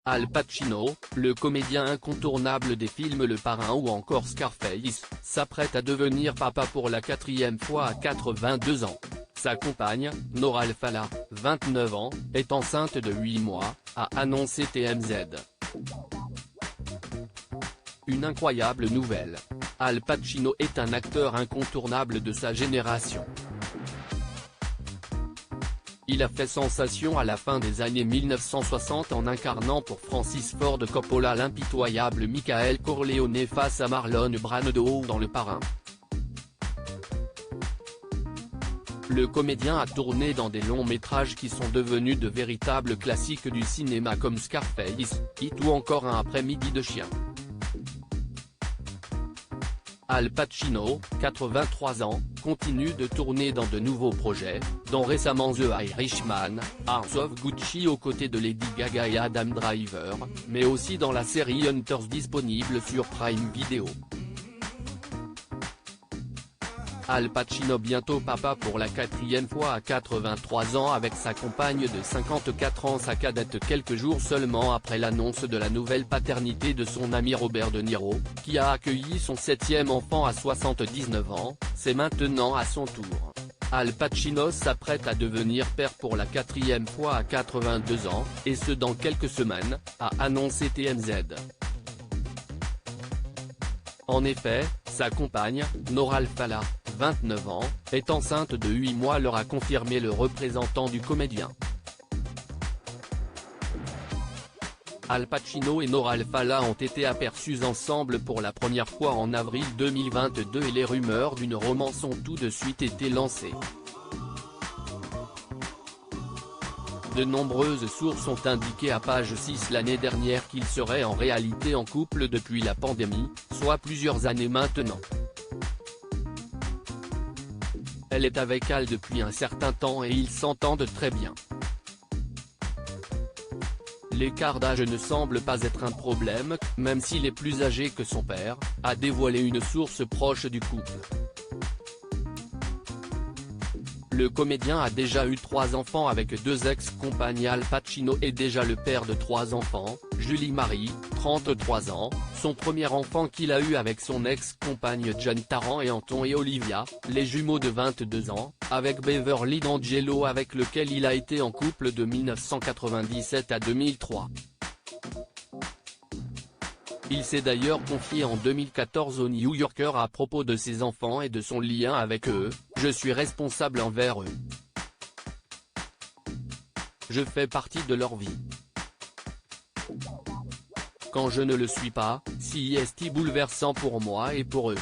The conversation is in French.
Al Pacino, le comédien incontournable des films Le Parrain ou encore Scarface, s'apprête à devenir papa pour la 4e fois à 82 ans. Sa compagne, Nora Al-Fallah, 29 ans, est enceinte de 8 mois, a annoncé TMZ. Une incroyable nouvelle. Al Pacino est un acteur incontournable de sa génération. Il a fait sensation à la fin des années 1960 en incarnant pour Francis Ford Coppola l'impitoyable Michael Corleone face à Marlon Brando dans Le Parrain. Le comédien a tourné dans des longs métrages qui sont devenus de véritables classiques du cinéma comme Scarface, Hit ou encore Un après-midi de chien. Al Pacino, 83 ans, continue de tourner dans de nouveaux projets, dont récemment The Irishman, House of Gucci aux côtés de Lady Gaga et Adam Driver, mais aussi dans la série Hunters disponible sur Prime Video. Al Pacino bientôt papa pour la 4e fois à 83 ans avec sa compagne de 54 ans, sa cadette, quelques jours seulement après l'annonce de la nouvelle paternité de son ami Robert De Niro, qui a accueilli son 7e enfant à 79 ans, c'est maintenant à son tour. Al Pacino s'apprête à devenir père pour la 4e fois à 82 ans, et ce dans quelques semaines, a annoncé TMZ. En effet, sa compagne, Nora Al-Fallah, 29 ans, est enceinte de 8 mois, leur a confirmé le représentant du comédien. Al Pacino et Nora Al-Fallah ont été aperçus ensemble pour la première fois en avril 2022 et les rumeurs d'une romance ont tout de suite été lancées. De nombreuses sources ont indiqué à Page 6 l'année dernière qu'ils seraient en réalité en couple depuis la pandémie, soit plusieurs années maintenant. Elle est avec Al depuis un certain temps et ils s'entendent très bien. L'écart d'âge ne semble pas être un problème, même s'il est plus âgé que son père, a dévoilé une source proche du couple. Le comédien a déjà eu 3 enfants avec 2 ex-compagnes. Al Pacino est déjà le père de 3 enfants, Julie Marie, 33 ans, son premier enfant qu'il a eu avec son ex-compagne Jen Tarrant, et Anton et Olivia, les jumeaux de 22 ans, avec Beverly D'Angelo avec lequel il a été en couple de 1997 à 2003. Il s'est d'ailleurs confié en 2014 au New Yorker à propos de ses enfants et de son lien avec eux: « Je suis responsable envers eux. Je fais partie de leur vie. Quand je ne le suis pas, c'est bouleversant pour moi et pour eux.